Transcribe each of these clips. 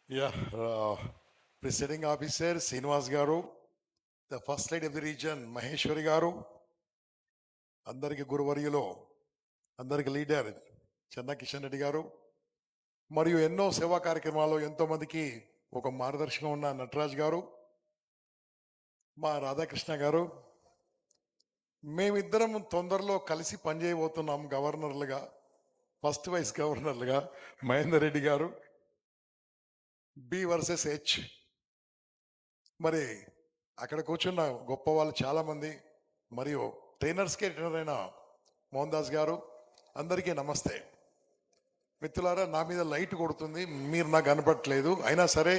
Yeah, Presiding Officer Srinivas Garu, the First Lady of the Region Maheshwari Garu, అందరికి గురువర్యులు, అందరికి leader చెన్న కిషన్ రెడ్డి గారు, మరియు ఎన్నో సేవా కార్యక్రమాల్లో ఎంతో మందికి ఒక మార్గదర్శకం ఉన్న నటరాజ్ గారు, మా రాధాకృష్ణ గారు, మేమిద్దరం తొందరలో కలిసి పనిచేయబోతున్నాం గవర్నర్లుగా, ఫస్ట్ వైస్ గవర్నర్లుగా. మహేందర్ రెడ్డి గారు, బి వర్సెస్ హెచ్. మరి అక్కడ కూర్చున్న గొప్ప వాళ్ళు చాలామంది, మరియు ట్రైనర్స్కే ట్రైనర్ అయిన మోహన్ దాస్ గారు, అందరికీ నమస్తే. మిత్రులారా, నా మీద లైట్ కొడుతుంది, మీరు నాకు కనపడట్లేదు, అయినా సరే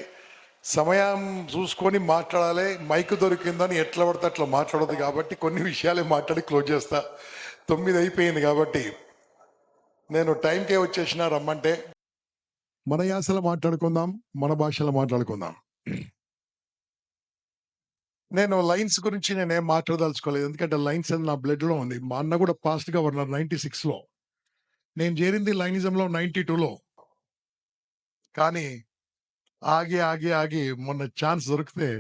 సమయం చూసుకొని మాట్లాడాలి. మైక్ దొరికిందని ఎట్లా పడితే అట్లా మాట్లాడదు కాబట్టి కొన్ని విషయాలే మాట్లాడి క్లోజ్ చేస్తా. 9 అయిపోయింది కాబట్టి నేను టైంకే వచ్చేసిన. రమ్మంటే మన యాసలో మాట్లాడుకుందాం, మన భాషలో మాట్లాడుకుందాం. నేను లైన్స్ గురించి నేనేం మాట్లాడదలుచుకోలేదు, ఎందుకంటే లైన్స్ అని నా బ్లడ్లో ఉంది. మా అన్న కూడా పాస్ట్ గవర్నర్ 96లో, నేను చేరింది లైనిజంలో 92లో. కానీ ఆగి ఆగి ఆగి మొన్న ఛాన్స్ దొరికితే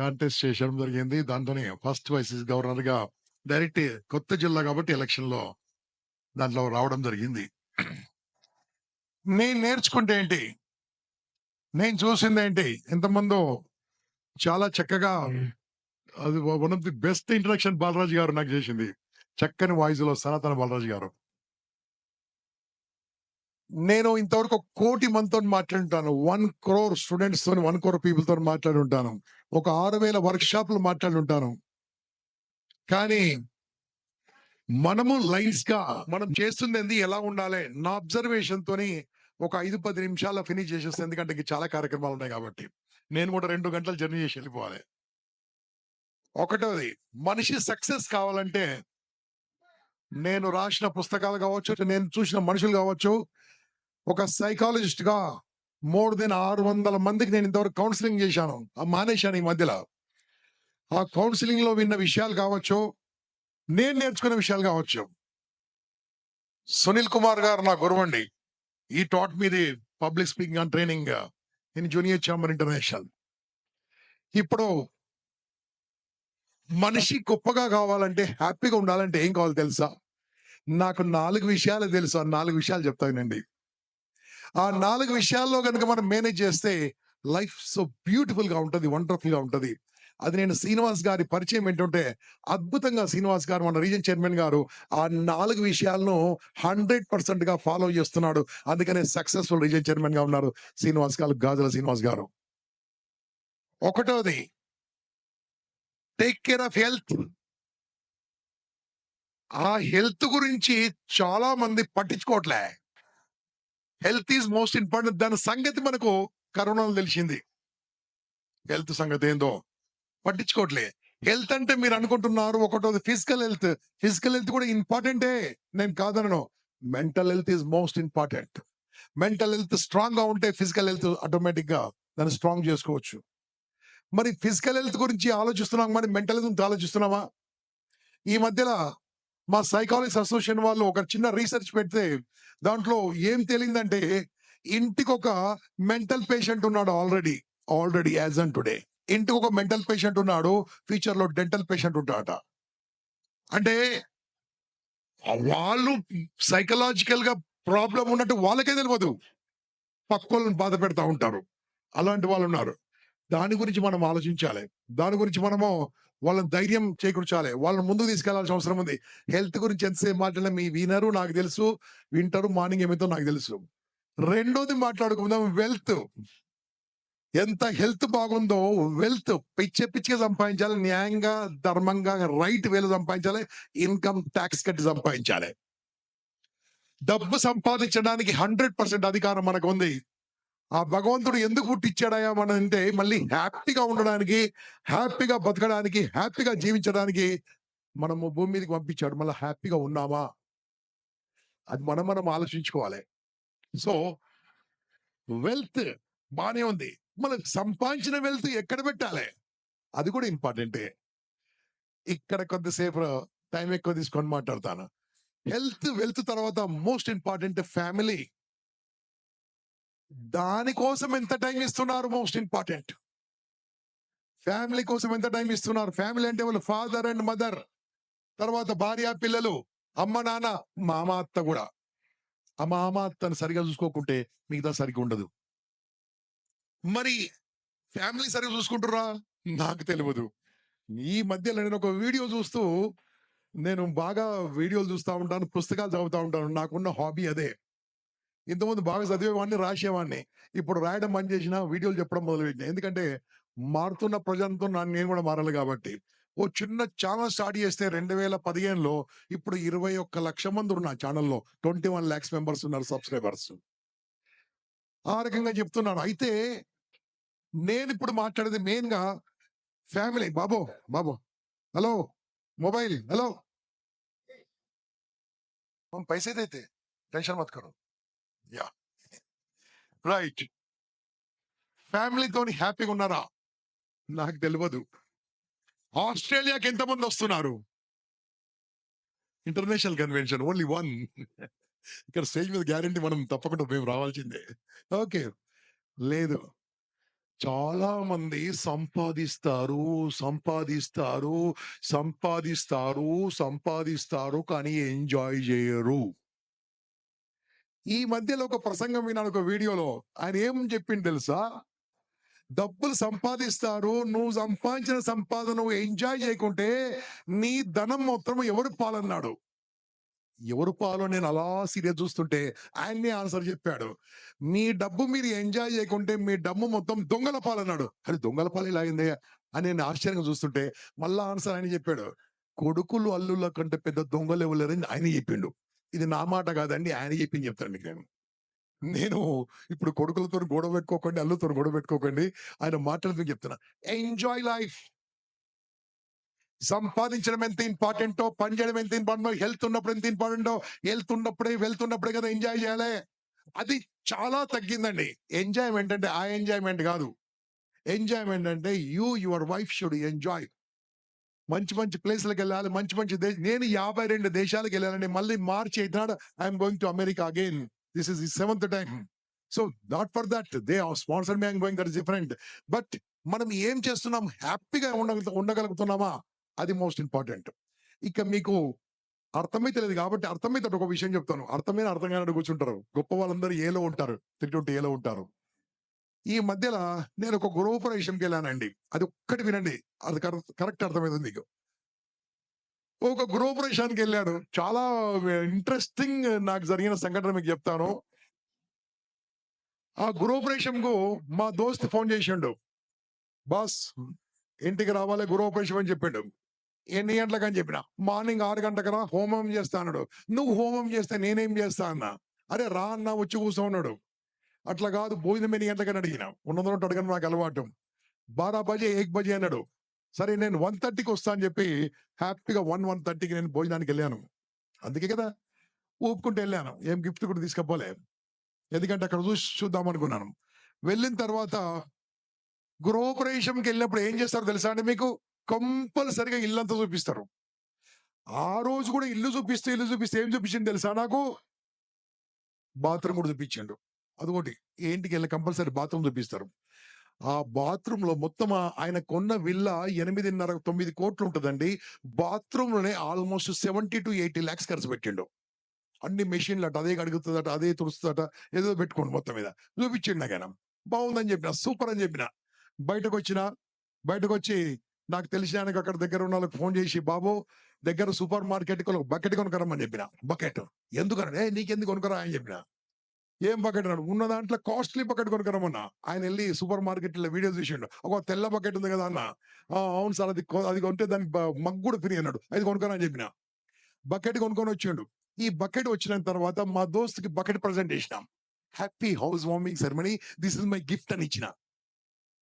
కాంటెస్ట్ చేయడం జరిగింది. దాంట్లోనే ఫస్ట్ వైస్ గవర్నర్గా డైరెక్ట్, కొత్త జిల్లా కాబట్టి ఎలక్షన్లో దాంట్లో రావడం జరిగింది. నేను నేర్చుకుంటే ఏంటి, నేను చూసింది ఏంటి, ఇంతకుముందు చాలా చక్కగా, అది one of the best introduction Balaraju గారు నాకు చేసింది, చక్కని వాయిస్లో సనాతన బాలరాజు గారు. నేను ఇంతవరకు 1 కోటి మందితో మాట్లాడుంటాను, 1 crore స్టూడెంట్స్ తో, 1 crore పీపుల్ తో మాట్లాడి ఉంటాను, ఒక 6,000 వర్క్ షాప్లు మాట్లాడి ఉంటాను. కానీ మనము లైన్స్ గా మనం చేస్తుంది ఎలా ఉండాలి, నా అబ్జర్వేషన్ తోని ఒక 5-10 నిమిషాల్లో ఫినిష్ చేసేస్తాను, ఎందుకంటే ఇంక చాలా కార్యక్రమాలు ఉన్నాయి కాబట్టి. నేను కూడా 2 గంటలు జర్నీ చేసి వెళ్ళిపోవాలి. ఒకటోది, మనిషి సక్సెస్ కావాలంటే, నేను రాసిన పుస్తకాలు కావచ్చు, నేను చూసిన మనుషులు కావచ్చు, ఒక సైకాలజిస్ట్ గా మోర్ దెన్ 600 మందికి నేను ఇంతవరకు కౌన్సిలింగ్ చేశాను, మానేశాను ఈ మధ్యలో. ఆ కౌన్సిలింగ్ లో విన్న విషయాలు కావచ్చు, నేను నేర్చుకున్న విషయాలు కావచ్చు. సునీల్ కుమార్ గారు నా గురువండి. ఈ taught me the public speaking and training in junior chamber international. ఇప్పుడు మనిషి గొప్పగా కావాలంటే, హ్యాపీగా ఉండాలంటే ఏం కావాలి తెలుసా? నాకు 4 విషయాలు తెలుసు, ఆ 4 విషయాలు చెప్తానండి. ఆ 4 విషయాల్లో కనుక మనం మేనేజ్ చేస్తే లైఫ్ సో బ్యూటిఫుల్ గా ఉంటుంది, వండర్ఫుల్ గా ఉంటుంది. అది నేను శ్రీనివాస్ గారి పరిచయం ఏంటంటే, అద్భుతంగా శ్రీనివాస్ గారు, మన రీజన్ చైర్మన్ గారు, ఆ 4 విషయాలను 100% గా ఫాలో చేస్తున్నాడు. అందుకనే సక్సెస్ఫుల్ రీజన్ చైర్మన్ గా ఉన్నారు శ్రీనివాస్ గారు, గాజుల శ్రీనివాస్ గారు. ఒకటోది, టేక్ కేర్ ఆఫ్ హెల్త్. ఆ హెల్త్ గురించి చాలా మంది పట్టించుకోవట్లే. Health is most important. దాని సంగతి మనకు కరోనాలో తెలిసింది, హెల్త్ సంగతి ఏందో పట్టించుకోవట్లే. హెల్త్ అంటే మీరు అనుకుంటున్నారు ఒకటోది ఫిజికల్ హెల్త్. ఫిజికల్ హెల్త్ కూడా ఇంపార్టెంటే, నేను కాదనను. Mental health is most important. Mental health strong గా ఉంటే ఫిజికల్ హెల్త్ ఆటోమేటిక్ గా దాన్ని స్ట్రాంగ్ చేసుకోవచ్చు. మరి ఫిజికల్ హెల్త్ గురించి ఆలోచిస్తున్నాం, మరి మెంటల్ హెల్త్ గురించి ఆలోచిస్తున్నామా? ఈ మధ్యలో మా సైకాలజిస్ట్ అసోసియేషన్ వాళ్ళు ఒక చిన్న రీసెర్చ్ పెడితే దాంట్లో ఏం తేలిందంటే, ఇంటికి ఒక మెంటల్ పేషెంట్ ఉన్నాడు ఆల్రెడీ. యాజ్ అన్ టుడే ఇంటికి ఒక మెంటల్ పేషెంట్ ఉన్నాడు, ఫ్యూచర్ లో డెంటల్ పేషెంట్ ఉంటాడట. అంటే వాళ్ళు సైకలాజికల్ గా ప్రాబ్లం ఉన్నట్టు వాళ్ళకే తెలియదు, పక్కోళ్ళని బాధ పెడతా ఉంటారు. అలాంటి వాళ్ళు ఉన్నారు. దాని గురించి మనం ఆలోచించాలి, దాని గురించి మనము వాళ్ళని ధైర్యం చేకూర్చాలి, వాళ్ళని ముందుకు తీసుకెళ్లాల్సిన అవసరం ఉంది. హెల్త్ గురించి ఎంతసేపు మాట్లాడినా మీ వినరు, నాకు తెలుసు, వింటారు, మార్నింగ్ ఏమైతే నాకు తెలుసు. రెండోది మాట్లాడుకుందాం, వెల్త్. ఎంత హెల్త్ బాగుందో, వెల్త్ పిచ్చిగా సంపాదించాలి, న్యాయంగా, ధర్మంగా, రైట్ వేలు సంపాదించాలి, ఇన్కమ్ ట్యాక్స్ కట్టి సంపాదించాలి. డబ్బు సంపాదించడానికి 100% అధికారం మనకు ఉంది. ఆ భగవంతుడు ఎందుకు పుట్టించాడయా మనం అంటే, మళ్ళీ హ్యాపీగా ఉండడానికి, హ్యాపీగా బతకడానికి, హ్యాపీగా జీవించడానికి మనము భూమి మీదకి పంపించాడు. మళ్ళీ హ్యాపీగా ఉన్నామా, అది మనం ఆలోచించుకోవాలి. సో వెల్త్ బానే ఉంది, మనం సంపాదించిన వెల్త్ ఎక్కడ పెట్టాలి, అది కూడా ఇంపార్టెంటే. ఇక్కడ కొద్దిసేపు టైం ఎక్కువ తీసుకొని మాట్లాడతాను. హెల్త్, వెల్త్ తర్వాత మోస్ట్ ఇంపార్టెంట్ ఫ్యామిలీ. దానికోసం ఎంత టైం ఇస్తున్నారు మోస్ట్ ఇంపార్టెంట్. ఫ్యామిలీ కోసం ఎంత టైం ఇస్తున్నారు. ఫ్యామిలీ అంటే వాళ్ళు ఫాదర్ అండ్ మదర్, తర్వాత భార్య, పిల్లలు, అమ్మ, నాన్న, మామ, అత్త కూడా. ఆ మామ, అత్తను సరిగ్గా చూసుకోకుంటే మిగతా సరిగ్గా ఉండదు. మరి ఫ్యామిలీ సరిగ్గా చూసుకుంటుర్రా? నాకు తెలవదు. ఈ మధ్యలో నేను ఒక వీడియో చూస్తూ, నేను బాగా వీడియోలు చూస్తా ఉంటాను, పుస్తకాలు చదువుతా ఉంటాను. నాకున్న హాబీ అదే. ఇంతకుముందు బాగా చదివేవాడిని, రాసేవాడిని. ఇప్పుడు రాయడం బంద్ చేసినా, వీడియోలు చెప్పడం మొదలుపెట్టినా. ఎందుకంటే మారుతున్న ప్రజలతో నేను కూడా మారాలి కాబట్టి. ఓ చిన్న ఛానల్ స్టార్ట్ చేస్తే 2015లో ఇప్పుడు 21,00,000 మంది ఉన్నారు ఆ ఛానల్‌లో. 21 లాక్స్ మెంబర్స్ ఉన్నారు సబ్‌స్క్రైబర్స్. ఆ రకంగా చెప్తున్నాను. అయితే నేనిప్పుడు మాట్లాడేది మెయిన్‌గా ఫ్యామిలీ. బాబు, బాబు, హలో, मोबाइल, हेलो, हम पैसे देते, टेंशन मत करो. యాహ్! రైట్. ఫ్యామిలీతోని హ్యాపీగా ఉన్నారా? నాకు తెలవదు. ఆస్ట్రేలియాకి ఎంతమందొస్తున్నారు? International convention only 1. ఇక్కడ స్టేజ్ మీద గ్యారంటీ మనం తప్పకుండా మేము రావాల్సిందే. ఓకే. లేదు. చాలా మంది సంపాదిస్తారు, సంపాదిస్తారు, సంపాదిస్తారు, సంపాదిస్తారు, కానీ ఎంజాయ్ జేయరు. ఈ మధ్యలో ఒక ప్రసంగం విన్నాను ఒక వీడియోలో. ఆయన ఏం చెప్పిండు తెలుసా? డబ్బులు సంపాదిస్తారు. నువ్వు సంపాదించిన సంపాదన నువ్వు ఎంజాయ్ చేయకుంటే, నీ ధనం మొత్తం ఎవరి పాలన్నాడు. ఎవరు పాలో నేను అలా సీరియస్ చూస్తుంటే ఆయన్నే ఆన్సర్ చెప్పాడు. మీ డబ్బు మీరు ఎంజాయ్ చేయకుంటే మీ డబ్బు మొత్తం దొంగల పాలన్నాడు. అది దొంగల పాలు ఎలా అయింది అని నేను ఆశ్చర్యంగా చూస్తుంటే మళ్ళా ఆన్సర్ ఆయన చెప్పాడు. కొడుకులు అల్లుల కంటే పెద్ద దొంగలు ఎవరు లేరని ఆయన చెప్పిండు. ఇది నా మాట కాదండి, ఆయన చెప్పింది చెప్తాను మీకు నేను. నేను ఇప్పుడు కొడుకులతో గొడవ పెట్టుకోకండి, అల్లుతో గొడవ పెట్టుకోకండి. ఆయన మాటలు మీకు చెప్తున్నా. Enjoy life. సంపాదించడం ఎంత ఇంపార్టెంటో, పని చేయడం ఎంత ఇంపార్టెంటో, హెల్త్ ఉన్నప్పుడు ఎంత ఇంపార్టెంటో, హెల్త్ ఉన్నప్పుడే వెళ్తున్నప్పుడే కదా ఎంజాయ్ చేయాలి. అది చాలా తగ్గిందండి. ఎంజాయ్మెంట్ అంటే ఆ ఎంజాయ్మెంట్ కాదు. ఎంజాయ్మెంట్ అంటే యువర్ వైఫ్ షుడ్ ఎంజాయ్. మంచి మంచి ప్లేస్లకు వెళ్ళాలి, మంచి మంచి నేను 52 దేశాలకు వెళ్ళాలండి. మళ్ళీ మార్చ్ 8 నాడు I'm going to America again. This is the 7th time. So not for that they have sponsored me, I'm going, that is different. But మనం ఏం చేస్తున్నాం, హ్యాపీగా ఉండగలుగుతున్నామా, అది మోస్ట్ ఇంపార్టెంట్. ఇక మీకు అర్థమైతే లేదు కాబట్టి అర్థమైతే ఒక విషయం చెప్తాను. అర్థమైన అర్థం కానట్టు కూర్చుంటారు. గొప్ప వాళ్ళందరూ ఏలో ఉంటారు, 320 ఏలో ఉంటారు. ఈ మధ్యల నేను ఒక గృహప్రవేశంకి వెళ్ళానండి. అది ఒక్కటి వినండి, అది కరెక్ట్ అర్థమైంది మీకు. ఒక గృహప్రవేశానికి వెళ్ళాను. చాలా ఇంట్రెస్టింగ్ నాకు జరిగిన సంఘటన మీకు చెప్తాను. ఆ గృహప్రవేశంకు మా దోస్త్ ఫోన్ చేసిండు. బాస్, ఇంటికి రావాలి గృహప్రవేశం అని చెప్పిండు. ఎన్ని గంటలకని చెప్పిన. మార్నింగ్ 6 గంటలకు రా, హోమం చేస్తా అన్నాడు. నువ్వు హోమం చేస్తే నేనేం చేస్తా అన్నా. అరే రా అన్న, వచ్చి కూర్చో అన్నాడు. అట్లా కాదు, భోజనం ఎన్ని గంటలకని అడిగిన. ఉన్నదన్నట్టు అడగడం నాకు అలవాటు. 12 బజే 1 బజే అన్నాడు. సరే నేను 1:30కి వస్తా అని చెప్పి హ్యాపీగా 1:30కి నేను భోజనానికి వెళ్ళాను. అందుకే కదా ఊపుకుంటూ వెళ్ళాను. ఏం గిఫ్ట్ కూడా తీసుకపోలే. ఎందుకంటే అక్కడ చూసి చూద్దాం అనుకున్నాను. వెళ్ళిన తర్వాత గృహప్రవేశంకి వెళ్ళినప్పుడు ఏం చేస్తారో తెలుసా అండి మీకు? కంపల్సరిగా ఇల్లంతా చూపిస్తారు. ఆ రోజు కూడా ఇల్లు చూపిస్తే ఏం చూపించింది తెలుసా నాకు? బాత్రూమ్ కూడా చూపించిండు. అదొకటి. ఏ ఇంటికెళ్ళి కంపల్సరీ బాత్రూమ్ చూపిస్తారు. ఆ బాత్రూమ్‌లో మొత్తం ఆయన కొన్న విల్లా 8.5, 9 కోట్లు ఉంటదండి. బాత్రూమ్‌లోనే ఆల్‌మోస్ట్ 70-80 లాక్స్ ఖర్చు పెట్టిండు. అన్ని మెషిన్‌లట, అదే కడుగుతదట, అదే తుడుస్తదట, ఏదో పెట్టుకోండి మొత్తం మీద. చూపించిండు నాకాయన. బావుందని చెప్పిన. సూపర్ అని చెప్పిన. బయటకొచ్చిన. బయటకొచ్చి నాకు తెలిసిన ఆయనకి అక్కడ దగ్గర ఉన్న వాళ్ళకి ఫోన్ చేసి, బాబు దగ్గర సూపర్ మార్కెట్‌కి ఒక బకెట్ కొనుక్కరమ్మని చెప్పిన. బకెట్. ఎందుకని? నీకెందుకు కొనుక్కరా అని చెప్పిన. ఏం బకెట్ అన్నాడు. ఉన్న దాంట్లో కాస్ట్‌లీ బకెట్ కొనుక్కరమన్నా. ఆయనెళ్లి సూపర్ మార్కెట్‌లో వీడియో చూసిండు. ఒక తెల్ల బకెట్ ఉంది కదా అన్న. అవును సార్, అది కొంటే దానికి మగ్ కూడా ఫ్రీ అన్నాడు. అది కొనుక్కరా అని చెప్పిన. బకెట్ కొనుక్కొని వచ్చిండు. ఈ బకెట్ వచ్చిన తర్వాత మా దోస్తుకి బకెట్ ప్రెజెంట్ చేసినాం. Happy house warming ceremony. This is my gift అని ఇచ్చిన.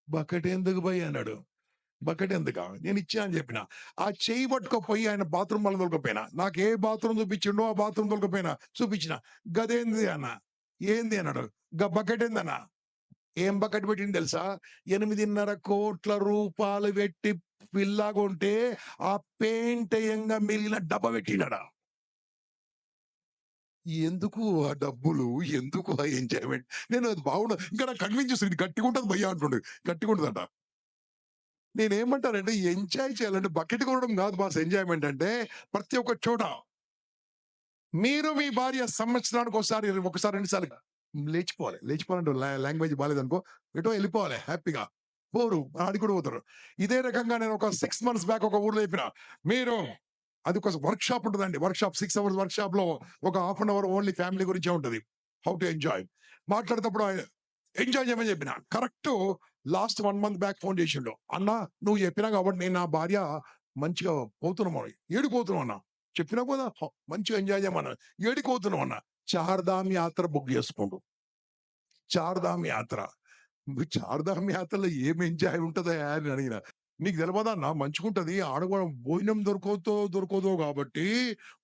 బకెట్ ఎందుకు భయ్ అన్నాడు. బకెట్ ఎందుకా? నేను ఇచ్చా అని చెప్పిన. ఆ చెయ్యి పట్టుకపోయి ఆయన బాత్రూమ్ మళ్ళీ తోలుకపోయినా. నాకు ఏ బాత్రూమ్ చూపించిండో ఆ బాత్రూమ్ తోలుకపోయినా. చూపించిన. గదేంది అన్న. ఏంది అన్నాడు. బకెట్ ఏందన్నా. ఏం బకెట్ పెట్టిండు తెలుసా? 8.5 కోట్ల రూపాయలు పెట్టి విల్లా కొంటే ఆ పెయింట్ ఎయంగా మిగిలిన డబ్బా పెట్టిండాడ. ఎందుకు ఆ డబ్బులు? ఎందుకు ఆ ఎంజాయ్‌మెంట్? నేను అది బాగుండదు. ఇంకా నాకు కన్విన్స్ చేస్తాడు. ఇది గట్టిగుంటది భయ్యా అంటుండు. గట్టిగుంటదంట. నేనేమంటానంటే ఎంజాయ్ చేయాలంటే బకెట్ కొనడం కాదు బాస్ ఎంజాయ్‌మెంట్ అంటే ప్రతి ఒక్క చోట మీరు మీ భార్య సంవత్సరానికి ఒకసారి 2 సార్లు లేచిపోవాలి. లేచిపోవాలంటే లాంగ్వేజ్ బాలేదనుకో ఎటో ఎళ్ళిపోవాలి హ్యాపీగా. పోరు ఆడికి కూడా పోతారు. ఇదే రకంగా నేను ఒక 6 మంత్స్ బ్యాక్ ఒక ఊర్లో చెప్పిన. మీరు అది ఒక వర్క్‌షాప్ ఉంటదండి. వర్క్‌షాప్ 6 అవర్స్ వర్క్‌షాప్‌లో ఒక half an hour only family గురించే ఉంటది. How to enjoy. మాట్లాడేటప్పుడు ఎంజాయ్ చేయమని చెప్పిన. Correct last 1 month back phone చేసిండు. "అన్న నువ్వు చెప్పినావు కాబట్టి నేను నా భార్య మంచిగా పోతున్నాము." "ఏడికి పోతున్నావు అన్న?" "చెప్పినావు కదా! మంచిగా ఎంజాయ్ చేయమన్నా." "ఏడికి పోతున్నావు అన్న?" "చార్ధామ్ యాత్ర బుక్ చేసుకుండు." చార్ధామ్ యాత్ర. చార్ధామ్ యాత్రలో ఏం ఎంజాయ్ ఉంటదయ్యా అని అడిగిన. "నీకు తెలవదన్నా మంచిగుంటది. ఆడ గూడా భోజనం దొరకదో కాబట్టి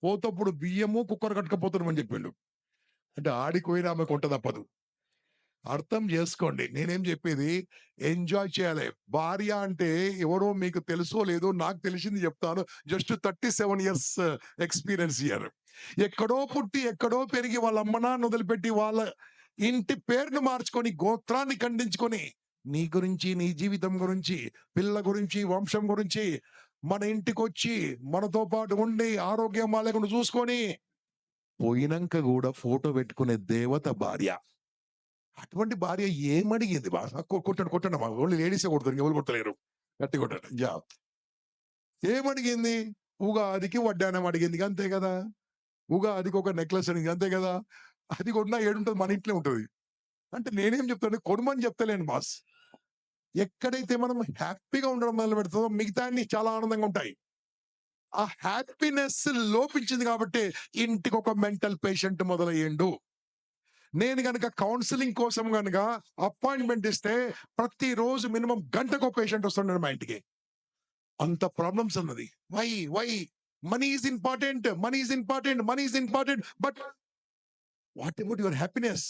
పోతప్పుడు బియ్యము, కుక్కర్ కట్టుకపోతున్నామని" చెప్పిండు. అంటే ఆడికి పోయిన ఆమెకు వంట తప్పదు. అర్థం జేసుకోండి. నేనేం జెప్పేది ఎంజాయ్ చేయాలి. భార్య అంటే ఎవరో మీకు తెలుసో లేదో నాకు తెలిసింది జెప్తాను. Just 37 years experience here. ఎక్కడో పుట్టి, ఎక్కడో పెరిగి వాళ్ళ అమ్మ, నాన్న వదిలిపెట్టి వాళ్ళ ఇంటి పేరును మార్చుకొని, గోత్రాన్ని ఖండించుకొని, నీ గురించి, నీ జీవితం గురించి, పిల్ల గురించి, వంశం గురించి మన ఇంటికొచ్చి మనతో పాటు ఉండి ఆరోగ్యం బాలేకుండా చూసుకొని, పోయినంక గూడా ఫోటో పెట్టుకునే దేవత భార్య. అటువంటి భార్య ఏమడిగింది కొట్టండమ్మా. ఓన్లీ లేడీసే కొడతారు. ఇంకెవరు కొట్టలేరు. గట్టిగా కొట్టండి. ఏమడిగింది? ఉగాదికి వడ్డానం అడిగింది. అంతే గదా! ఉగాదికి ఒక నెక్లెస్ అడిగింది. అంతే గదా! అది కొన్నా ఏడుంటది? మన ఇంట్లే ఉంటది. అంటే నేనేం చెప్తాను కొనమని చెప్తలేను బాస్. ఎక్కడైతే మనం హ్యాపీగా ఉండడం మొదలుపెడతామో మిగతాయన్ని చాలా ఆనందంగా ఉంటాయి. ఆ హ్యాపీనెస్ లోపించింది కాబట్టే ఇంటికొక మెంటల్ పేషెంట్ మొదలయ్యిండు. నేను గనక కౌన్సెలింగ్ కోసం గనక అపాయింట్‌మెంట్ ఇస్తే ప్రతిరోజు మినిమమ్ గంటకో పేషెంట్ వస్తున్నాడు మా ఇంటికి. అంత ప్రాబ్లమ్స్ ఉన్నది. Why? Why? Money is important. Money is important. Money is important. But what about your happiness?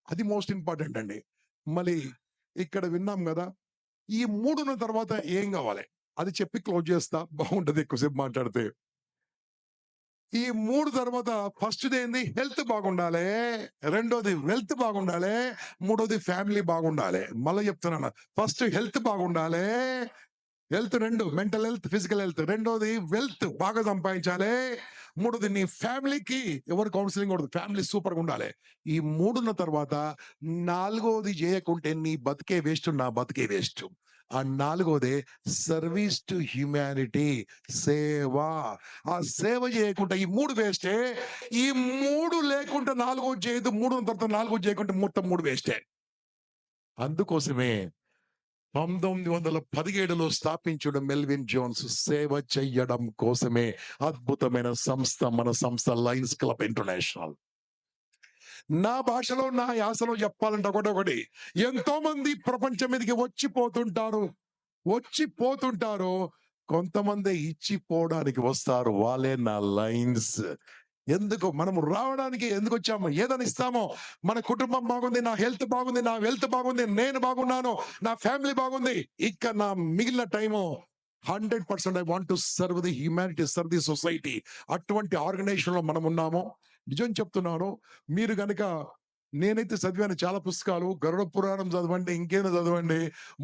అది మోస్ట్ ఇంపార్టెంట్ అండి. మళ్ళీ ఇక్కడ విన్నాం గదా! ఈ 3 ఉన్న తర్వాత ఏం గావాలి? అది చెప్పి క్లోజ్ చేస్తా. బాగుంటది ఎక్కువసేపు మాట్లాడితే. ఈ 3 తర్వాత ఫస్ట్‌దేంది హెల్త్ బాగుండాలే. రెండోది వెల్త్ బాగుండాలే. మూడోది ఫ్యామిలీ బాగుండాలే. మళ్ళా చెప్తున్నాను. ఫస్ట్ హెల్త్ బాగుండాలే. Health 2 mental health, physical health. రెండోది వెల్త్ బాగా సంపాదించాలే. మూడోది నీ ఫ్యామిలీకి ఎవరు కౌన్సెలింగ్ కొడదు. ఫ్యామిలీ సూపర్‌గా ఉండాలి. ఈ 3 ఉన్న తర్వాత నాలుగోది చేయకుంటే నీ బతికే వేస్ట్. నా బతికే వేస్ట్. ఆ నాలుగోదే సర్వీస్ టు హ్యూమానిటీ సేవ. ఆ సేవ చేయకుండా ఈ 3 వేస్టే. ఈ 3 లేకుండా నాలుగోది చేయదు. 3 ఉన్న తర్వాత నాలుగోది చేయకుంటే మొత్తం 3 వేస్టే. అందుకోసమే 1917లో స్థాపించిన మెల్విన్ జోన్స్ సేవ చెయ్యడం కోసమే అద్భుతమైన సంస్థ మన సంస్థ లయన్స్ క్లబ్ ఇంటర్నేషనల్. నా భాషలో నా యాసలో చెప్పాలంటే ఒకటొకటి ఎంతో మంది ప్రపంచం మీదకి వచ్చి పోతుంటారు. కొంతమంది ఇచ్చిపోవడానికి వస్తారు. వాళ్ళే నా లైన్స్. ఎందుకు మనం రావడానికి ఎందుకొచ్చాము? ఏదని ఇస్తామో మన కుటుంబం బాగుంది, నా హెల్త్ బాగుంది, నా వెల్త్ బాగుంది, నేను బాగున్నాను, నా ఫ్యామిలీ బాగుంది. ఇక నా మిగిలిన time 100% I want to serve the humanity, serve the society. అటువంటి ఆర్గనైజేషన్‌లో మనం ఉన్నాము. నిజం చెప్తున్నాను. మీరు గనక నేనైతే చదివాను చాలా పుస్తకాలు. గరుడ పురాణం చదవండి, ఇంకేదో చదవండి.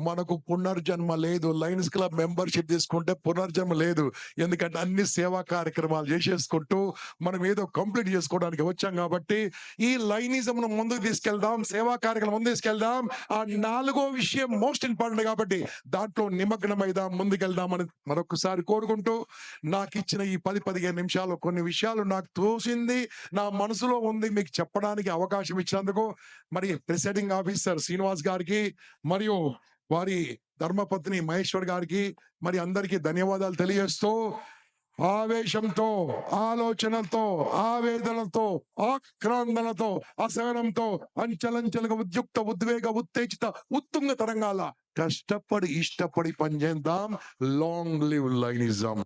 మనకు పునర్జన్మ లేదు. లయన్స్ క్లబ్ మెంబర్‌షిప్ తీసుకుంటే పునర్జన్మ లేదు. ఎందుకంటే అన్ని సేవా కార్యక్రమాలు చేసేసుకుంటూ మనం ఏదో కంప్లీట్ చేసుకోవడానికి వచ్చాం కాబట్టి ఈ లైనిజంను ముందుకు తీసుకెళ్దాం. సేవా కార్యక్రమం ముందుకు తీసుకెళ్దాం. ఆ నాలుగో విషయం మోస్ట్ ఇంపార్టెంట్ కాబట్టి దాంట్లో నిమగ్నమైదాం, ముందుకెళ్దామని మరొకసారి కోరుకుంటూ నాకిచ్చిన ఈ 10, 15 నిమిషాలు కొన్ని విషయాలు నాకు తోసింది, నా మనసులో ఉంది మీకు చెప్పడానికి అవకాశం ఇచ్చినందుకు మరి ప్రిసైడింగ్ ఆఫీసర్ శ్రీనివాస్ గారికి మరియు వారి ధర్మపత్ని మహేశ్వర్ గారికి మరి అందరికీ ధన్యవాదాలు తెలియజేస్తూ ఆవేశంతో, ఆలోచనతో, ఆవేదనతో, ఆక్రందనతో, అసహనంతో, అంచెలంచెలుగా ఉద్యుక్త, ఉద్వేగ, ఉత్తేజిత, ఉత్తుంగ తరంగాల కష్టపడి, ఇష్టపడి పనిచేద్దాం. Long live లైనిజం.